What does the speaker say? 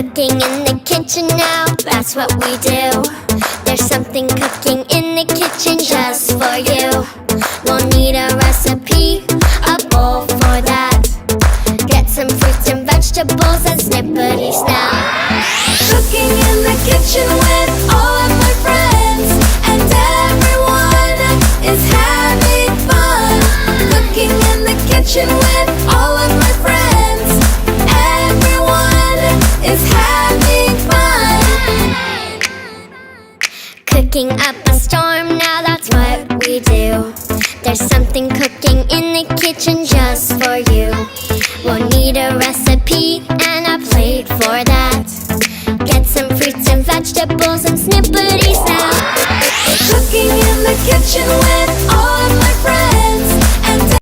Cooking in the kitchen now, that's what we do. There's something cooking in the kitchen just for you. We'll need a recipe, a bowl for that. Get some fruits and vegetables and snippety snap. Cooking in the kitchen with all of my friends, and everyone is having fun. Cooking in the kitchen with all of my friends, everyone is having fun. Cooking up a storm, now that's what we do. There's something cooking in the kitchen just for you. We'll need a recipe and a plate for that. Get some fruits and vegetables and snippety snap. Cooking in the kitchen with all of my friends, and